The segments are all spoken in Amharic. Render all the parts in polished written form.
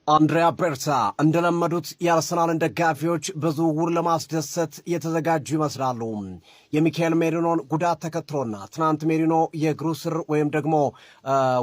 አንድሪያ ቤርታ እንደለመዱት የአርሰናልን ደጋፊዎች በዝውውር ለማስደሰት የተዘጋጁ ይመስላሉ። የሚካኤል ሜሪኖን ጉዳት ተከትሎና ትናንት ሜሪኖ የእግሩ ስር ወይም ደግሞ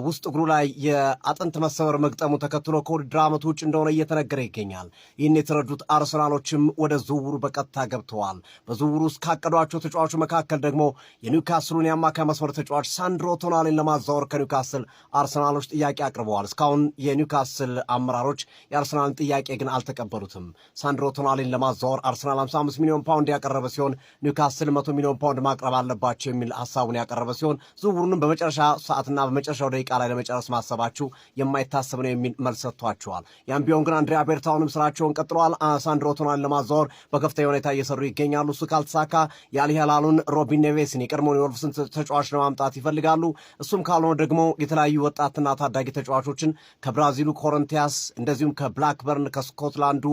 ውስጥ እግሩ ላይ የአጥንት መሰበር መግጠሙ ተከትሎ ከውድድር ዓመቱ ውጭ እንደሆነ እየተነገረ ይገኛል። ይህን የተረዱት አርሰናሎችም ወደ ዝውውሩ በቀጥታ ገብተዋል። በዝውውሩ ውስጥ ካቀዷቸው ተጫዋቾች መካከል ደግሞ የኒውካስሉን የአማካይ መስመር ተጫዋች ሳንድሮ ቶናሊን ለማዛወር ከኒውካስል አርሰናሎች ጥያቄ አቅርበዋል። እስካሁን የኒውካስል አመራሮች የአርሰናልን ጥያቄ ግን አልተቀበሉትም። ሳንድሮ ቶናሊን ለማዛወር አርሰናል 55 ሚሊዮን ፓውንድ ያቀረበ ሲሆን ኒውካስል 100 ሚሊዮን ፓውንድ ማቅረብ አለባቸው የሚል ሐሳቡን ያቀረበ ሲሆን ዝውውሩንም በመጨረሻ ሰዓትና በመጨረሻው ደቂቃ ላይ ለመጨረስ ማሰባችሁ የማይታሰብ ነው የሚል መልስ ሰጥቷቸዋል። ያም ቢሆን ግን አንድሪያ ቤርታውንም ስራቸውን ቀጥለዋል። ሳንድሮ ቶናሊን ለማዛወር በከፍተኛ ሁኔታ እየሰሩ ይገኛሉ። እሱ ካልተሳካ የአል ሂላሉን ሮቢን ኔቬስን የቀድሞውን የወልቭስን ተጫዋች ለማምጣት ይፈልጋሉ። እሱም ካልሆነ ደግሞ የተለያዩ ወጣትና ታዳጊ ተጫዋቾችን ከብራዚሉ ኮረንቲያስ እንደዚሁም ከብላክበርን ከስኮትላንዱ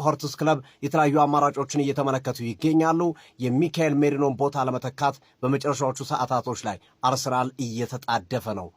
ሆርትስ ክለብ የተለያዩ አማራጮችን እየተመለከቱ ይገኛሉ። የሚካኤል ሜሪኖን ቦታ ለመተካት በመጨረሻዎቹ ሰዓታቶች ላይ አርሰናል እየተጣደፈ ነው።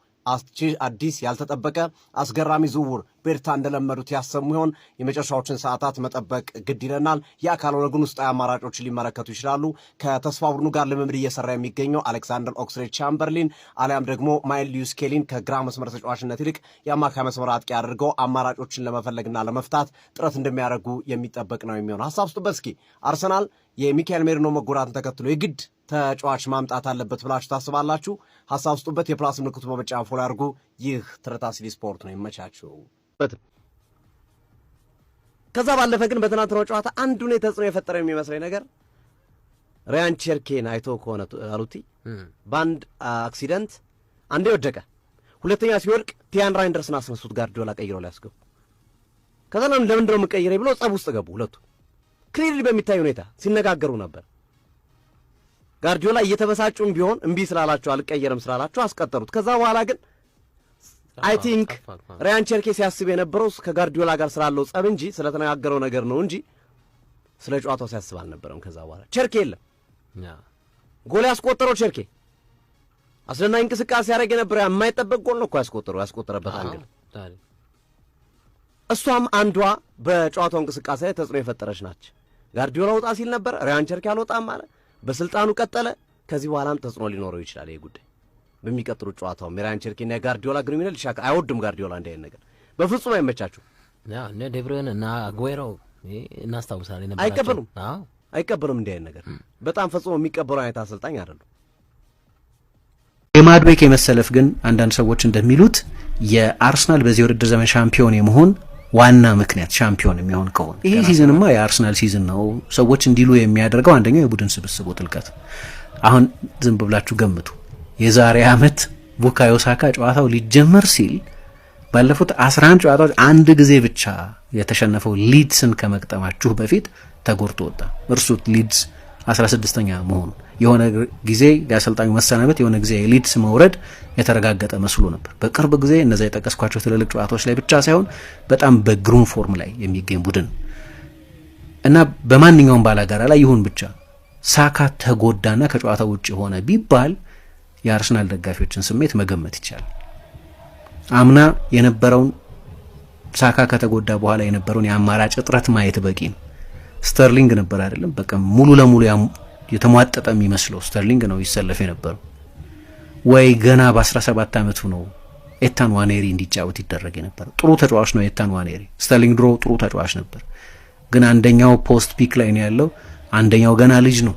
አዲስ ያልተጠበቀ አስገራሚ ዝውውር ቤርታ እንደለመዱት ያሰሙ ይሆን? የመጨረሻዎችን ሰዓታት መጠበቅ ግድ ይለናል። ያ ካልሆነ ግን ውስጣዊ አማራጮችን ሊመለከቱ ይችላሉ። ከተስፋ ቡድኑ ጋር ልምምድ እየሰራ የሚገኘው አሌክሳንደር ኦክስሌድ-ቻምበርሊን አሊያም ደግሞ ማይል ሉዊስ ስኬሊን ከግራ መስመር ተጫዋችነት ይልቅ የአማካይ መስመር አጥቂ አድርገው አማራጮችን ለመፈለግና ለመፍታት ጥረት እንደሚያደርጉ የሚጠበቅ ነው የሚሆነው። ሀሳብ ስጡበት እስኪ። አርሰናል የሚካኤል ሜሪኖ መጎዳትን ተከትሎ የግድ ተጫዋች ማምጣት አለበት ብላችሁ ታስባላችሁ? ሀሳብ ስጡበት። የፕላስ ምልክቱ በመጫን ፎሎ ያድርጉ። ይህ ትርታ ሲቲ ስፖርት ነው። ይመቻችሁ። ከዛ ባለፈ ግን በትናንትናው ጨዋታ አንዱን ተጽዕኖ የፈጠረ የሚመስለኝ ነገር ሪያን ቸርኬን አይቶ ከሆነ አሉቲ በአንድ አክሲደንት አንዴ ወደቀ፣ ሁለተኛ ሲወድቅ ቲያን ራይንደርስን አስነሱት ጋርዲዮላ ቀይረው ሊያስገቡ። ከዛ ለምንድን ነው የምቀይረው ብለው ጸብ ውስጥ ገቡ። ሁለቱ ክሊርሊ በሚታይ ሁኔታ ሲነጋገሩ ነበር። ጋርዲዮላ እየተበሳጩም ቢሆን እምቢ ስላላቸው አልቀየርም ስላላቸው አስቀጠሩት። ከዛ በኋላ ግን አይ ቲንክ ሪያን ቸርኬ ሲያስብ የነበረው ከጋርዲዮላ ጋር ስላለው ጸብ እንጂ ስለተነጋገረው ነገር ነው እንጂ ስለ ጨዋታው ሲያስብ አልነበረም። ከዛ በኋላ ቸርኬ የለም፣ ጎል ያስቆጠረው ቸርኬ አስደናቂ እንቅስቃሴ ያደረገ የነበረው የማይጠበቅ ጎል ነው እኮ ያስቆጠረበት አንግል። እሷም አንዷ በጨዋታው እንቅስቃሴ ላይ ተጽዕኖ የፈጠረች ናች። ጋርዲዮላ ውጣ ሲል ነበር፣ ሪያን ቸርኬ አልወጣም አለ። በስልጣኑ ቀጠለ። ከዚህ በኋላም ተጽዕኖ ሊኖረው ይችላል ይሄ ጉዳይ። በሚቀጥሉት ጨዋታው ሪያን ቸርኬና የጋርዲዮላ ግንኙነት ሊሻካ አይወድም። ጋርዲዮላ እንደ ነገር በፍጹም አይመቻችሁ። እነ ዴብሮይን እና አጉዌሮ እናስታውሳለን ነበር። አይቀበሉም እንደ ነገር በጣም ፈጽሞ የሚቀበሉ አይነት አሰልጣኝ አይደሉም። የማድዌክ የመሰለፍ ግን አንዳንድ ሰዎች እንደሚሉት የአርሰናል በዚህ ውድድር ዘመን ሻምፒዮን የመሆን ዋና ምክንያት ሻምፒዮን የሚሆን ከሆነ ይሄ ሲዝንማ የአርሰናል ሲዝን ነው ሰዎች እንዲሉ የሚያደርገው አንደኛው የቡድን ስብስቡ ጥልቀት። አሁን ዝም ብላችሁ ገምቱ። የዛሬ ዓመት ቡካዮ ሳካ ጨዋታው ሊጀመር ሲል ባለፉት 11 ጨዋታዎች አንድ ጊዜ ብቻ የተሸነፈው ሊድስን ከመቅጠማችሁ በፊት ተጎድቶ ወጣ። እርሱት ሊድስ 16ኛ መሆኑ የሆነ ጊዜ የአሰልጣኙ መሰናበት የሆነ ጊዜ የሊድስ መውረድ የተረጋገጠ መስሎ ነበር። በቅርብ ጊዜ እነዛ የጠቀስኳቸው ትልልቅ ጨዋታዎች ላይ ብቻ ሳይሆን በጣም በግሩም ፎርም ላይ የሚገኝ ቡድን እና በማንኛውም ባላጋራ ላይ ይሁን ብቻ ሳካ ተጎዳና ከጨዋታው ውጭ ሆነ ቢባል የአርሰናል ደጋፊዎችን ስሜት መገመት ይቻላል። አምና የነበረውን ሳካ ከተጎዳ በኋላ የነበረውን የአማራጭ እጥረት ማየት በቂ ነው። ስተርሊንግ ነበር አይደለም፣ በቃ ሙሉ ለሙሉ የተሟጠጠ የሚመስለው ስተርሊንግ ነው ይሰለፍ የነበረው። ወይ ገና በ17 ዓመቱ ነው ኤታን ዋኔሪ እንዲጫወት ይደረግ የነበረው። ጥሩ ተጫዋች ነው ኤታን ዋኔሪ። ስተርሊንግ ድሮ ጥሩ ተጫዋች ነበር፣ ግን አንደኛው ፖስት ፒክ ላይ ነው ያለው፣ አንደኛው ገና ልጅ ነው፣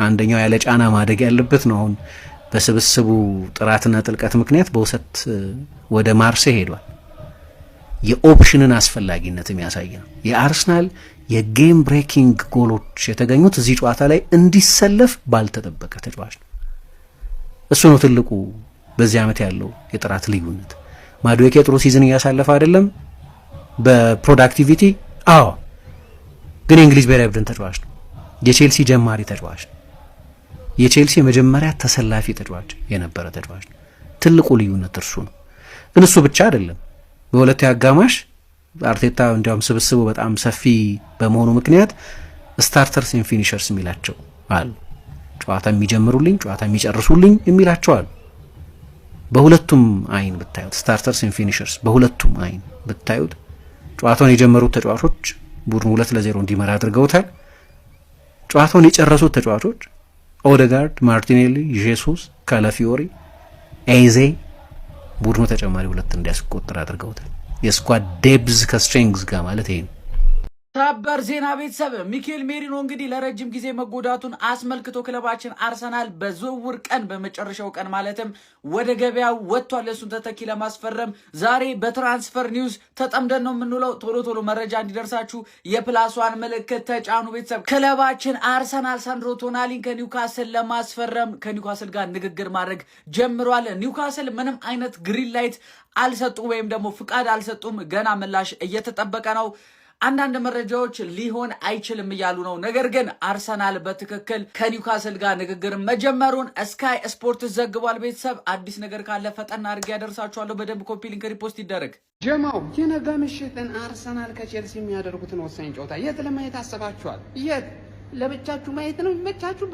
አንደኛው ያለ ጫና ማደግ ያለበት ነው። አሁን በስብስቡ ጥራትና ጥልቀት ምክንያት በውሰት ወደ ማርሴይ ሄዷል። የኦፕሽንን አስፈላጊነት የሚያሳይ ነው። የአርሰናል የጌም ብሬኪንግ ጎሎች የተገኙት እዚህ ጨዋታ ላይ እንዲሰለፍ ባልተጠበቀ ተጫዋች ነው። እሱ ነው ትልቁ በዚህ ዓመት ያለው የጥራት ልዩነት። ማድዌኬ ጥሩ ሲዝን እያሳለፈ አይደለም በፕሮዳክቲቪቲ ግን የእንግሊዝ ብሔራዊ ቡድን ተጫዋች ነው። የቼልሲ ጀማሪ ተጫዋች ነው። የቼልሲ የመጀመሪያ ተሰላፊ ተጫዋች የነበረ ተጫዋች ነው። ትልቁ ልዩነት እርሱ ነው። ግን እሱ ብቻ አይደለም። በሁለተኛ አጋማሽ አርቴታ እንዲያውም ስብስቡ በጣም ሰፊ በመሆኑ ምክንያት ስታርተርስ ኤንድ ፊኒሸርስ የሚላቸው አሉ። ጨዋታ የሚጀምሩልኝ ጨዋታ የሚጨርሱልኝ የሚላቸው አሉ። በሁለቱም አይን ብታዩት ስታርተርስ ኤንድ ፊኒሸርስ በሁለቱም አይን ብታዩት ጨዋታውን የጀመሩት ተጫዋቾች ቡድኑ 2-0 እንዲመራ አድርገውታል። ጨዋታውን የጨረሱት ተጫዋቾች ኦዴጋርድ፣ ማርቲኔሊ፣ ጄሱስ፣ ካላፊዮሪ፣ ኤዜ ቡድኑ ተጨማሪ 2 እንዲያስቆጥር አድርገውታል። የስኳድ ዴብዝ ከስትሬንግዝ ጋር ማለት ይሄ ነው። ሰበር ዜና ቤተሰብ ሚኬል ሜሪኖ እንግዲህ ለረጅም ጊዜ መጎዳቱን አስመልክቶ ክለባችን አርሰናል በዝውውር ቀን በመጨረሻው ቀን ማለትም ወደ ገበያው ወጥቷል። እሱን ተተኪ ለማስፈረም ዛሬ በትራንስፈር ኒውስ ተጠምደን ነው የምንውለው። ቶሎ ቶሎ መረጃ እንዲደርሳችሁ የፕላሷን ምልክት ተጫኑ ቤተሰብ። ክለባችን አርሰናል ሳንድሮ ቶናሊን ከኒውካስል ለማስፈረም ከኒውካስል ጋር ንግግር ማድረግ ጀምሯል። ኒውካስል ምንም አይነት ግሪን ላይት አልሰጡም ወይም ደግሞ ፍቃድ አልሰጡም። ገና ምላሽ እየተጠበቀ ነው። አንዳንድ መረጃዎች ሊሆን አይችልም እያሉ ነው። ነገር ግን አርሰናል በትክክል ከኒውካስል ጋር ንግግር መጀመሩን ስካይ ስፖርት ዘግቧል። ቤተሰብ አዲስ ነገር ካለ ፈጠን አድርጌ ያደርሳችኋለሁ። በደንብ ኮፒ ሊንክ ሪፖስት ይደረግ። ጀማው የነገ ምሽትን አርሰናል ከቼልሲ የሚያደርጉትን ወሳኝ ጨዋታ የት ለማየት አስባችኋል? የት ለብቻችሁ ማየት ነው የሚመቻችሁ?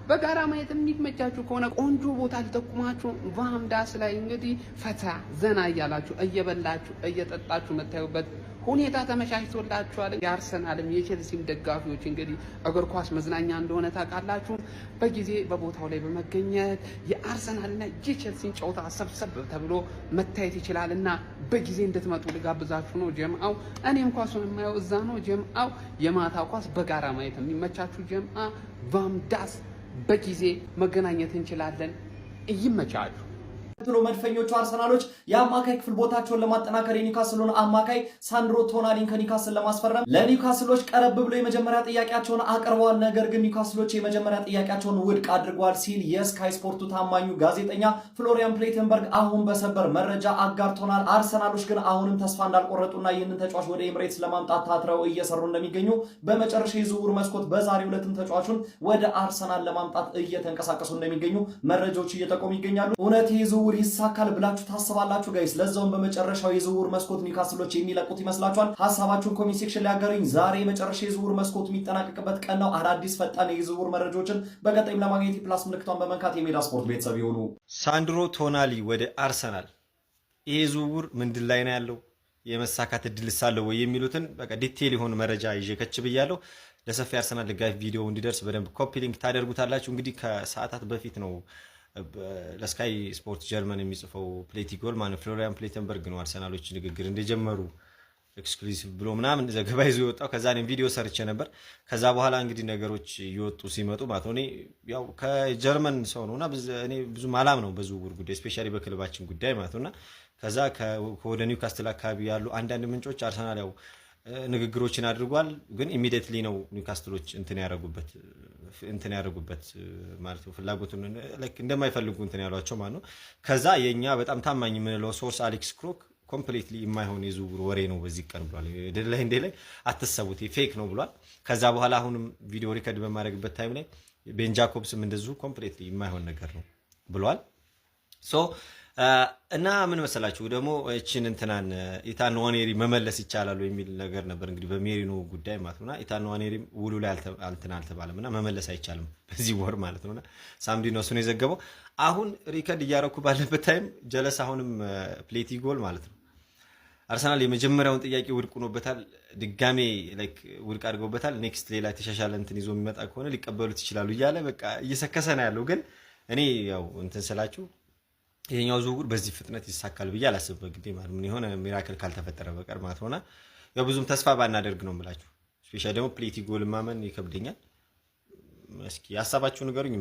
በጋራ ማየት የሚመቻችሁ ከሆነ ቆንጆ ቦታ ልጠቁማችሁ። ቫምዳስ ላይ እንግዲህ ፈታ ዘና እያላችሁ እየበላችሁ እየጠጣችሁ መታዩበት ሁኔታ ተመቻችቶላችኋል። የአርሰናልም የቼልሲም ደጋፊዎች እንግዲህ እግር ኳስ መዝናኛ እንደሆነ ታውቃላችሁ። በጊዜ በቦታው ላይ በመገኘት የአርሰናልና የቼልሲን ጨዋታ ሰብሰብ ተብሎ መታየት ይችላልና በጊዜ እንድትመጡ ልጋብዛችሁ ነው ጀምአው። እኔም ኳሱን የማየው እዛ ነው ጀምአው። የማታ ኳስ በጋራ ማየት የሚመቻችሁ ጀምአ ቫምዳስ በጊዜ መገናኘት እንችላለን። ይመቻችሁ። ብሎ መድፈኞቹ አርሰናሎች የአማካይ ክፍል ቦታቸውን ለማጠናከር የኒውካስሉን አማካይ ሳንድሮ ቶናሊን ከኒውካስል ለማስፈረም ለኒውካስሎች ቀረብ ብሎ የመጀመሪያ ጥያቄያቸውን አቅርበዋል። ነገር ግን ኒውካስሎች የመጀመሪያ ጥያቄያቸውን ውድቅ አድርገዋል ሲል የስካይ ስፖርቱ ታማኙ ጋዜጠኛ ፍሎሪያን ፕሌተንበርግ አሁን በሰበር መረጃ አጋርቶናል። አርሰናሎች ግን አሁንም ተስፋ እንዳልቆረጡና ይህንን ተጫዋች ወደ ኤምሬትስ ለማምጣት ታትረው እየሰሩ እንደሚገኙ በመጨረሻ የዝውውር መስኮት በዛሬው ዕለትም ተጫዋቹን ወደ አርሰናል ለማምጣት እየተንቀሳቀሱ እንደሚገኙ መረጃዎች እየጠቆሙ ይገኛሉ። እውነት የዝውውር ይሳካል ብላችሁ ታስባላችሁ ጋይስ? ለዛውም በመጨረሻው የዝውውር መስኮት ኒውካስሎች የሚለቁት ይመስላችኋል? ሐሳባችሁን ኮሜንት ሴክሽን ላይ አጋሩኝ። ዛሬ የመጨረሻ የዝውውር መስኮት የሚጠናቀቅበት ቀን ነው። አዳዲስ ፈጣን የዝውውር መረጃዎችን በቀጣይም ለማግኘት የፕላስ ምልክቷን በመንካት የሜዳ ስፖርት ቤተሰብ ይሁኑ። ሳንድሮ ቶናሊ ወደ አርሰናል፣ ይሄ ዝውውር ምንድን ላይ ነው ያለው? የመሳካት እድልስ አለው ወይ የሚሉትን በቃ ዲቴል የሆነ መረጃ ይዤ ከች ብያለሁ። ለሰፊ አርሰናል ድጋፍ ቪዲዮ እንዲደርስ በደንብ ኮፒ ሊንክ ታደርጉታላችሁ። እንግዲህ ከሰዓታት በፊት ነው ለስካይ ስፖርት ጀርመን የሚጽፈው ፕሌቲጎል ማለት ፍሎሪያን ፕሌተንበርግ ነው አርሰናሎች ንግግር እንደጀመሩ ኤክስክሉሲቭ ብሎ ምናምን ዘገባ ይዞ የወጣው። ከዛ እኔም ቪዲዮ ሰርቼ ነበር። ከዛ በኋላ እንግዲህ ነገሮች እየወጡ ሲመጡ ማለት ነው እኔ ያው ከጀርመን ሰው ነውና እኔ ብዙ ማላም ነው በዝውውር ጉዳይ ስፔሻሊ በክለባችን ጉዳይ ማለት ነውና ከዛ ወደ ኒውካስትል አካባቢ ያሉ አንዳንድ ምንጮች አርሰናል ያው ንግግሮችን አድርጓል፣ ግን ኢሚዲየትሊ ነው ኒውካስትሎች እንትን ያደረጉበት ማለት ነው ፍላጎቱን ላይክ እንደማይፈልጉ እንትን ያሏቸው ማለት ነው። ከዛ የኛ በጣም ታማኝ የምንለው ሶርስ አሌክስ ክሮክ ኮምፕሊትሊ የማይሆን የዝውውር ወሬ ነው በዚህ ቀን ብሏል። እንደ ላይ አትሰቡት ፌክ ነው ብሏል። ከዛ በኋላ አሁንም ቪዲዮ ሪከርድ በማድረግበት ታይም ላይ ቤን ጃኮብስም እንደዚሁ ኮምፕሊትሊ የማይሆን ነገር ነው ብሏል። ሶ እና ምን መሰላችሁ ደግሞ እቺን እንትናን ኢታን ዋኔሪ መመለስ ይቻላል የሚል ነገር ነበር እንግዲህ በሜሪኖ ጉዳይ ማለት ነውና ኢታን ዋኔሪ ውሉ ላይ አልተባለምና መመለስ አይቻልም በዚህ ወር ማለት ነውና ሳምዲ ነው እሱን የዘገበው። አሁን ሪከርድ እያረኩ ባለበት ታይም ጀለስ አሁንም ፕሌቲ ጎል ማለት ነው አርሰናል የመጀመሪያውን ጥያቄ ውድቅ ሆኖበታል። ድጋሜ ላይክ ውድቅ አድርገውበታል። ኔክስት ሌላ የተሻሻለ እንትን ይዞ የሚመጣ ከሆነ ሊቀበሉት ይችላሉ እያለ በቃ እየሰከሰ ነው ያለው። ግን እኔ ያው እንትን ስላችሁ ይሄኛው ዝውውር በዚህ ፍጥነት ይሳካል ብዬ አላስብም። እንግዲህ ማለት ምን የሆነ ሚራክል ካልተፈጠረ በቀር ማለት ነውና ያው ብዙም ተስፋ ባናደርግ ነው የምላችሁ። ስፔሻሊ ደግሞ ፕሌቲ ጎል ማመን ይከብደኛል። እስኪ ሐሳባችሁ ንገሩኝ።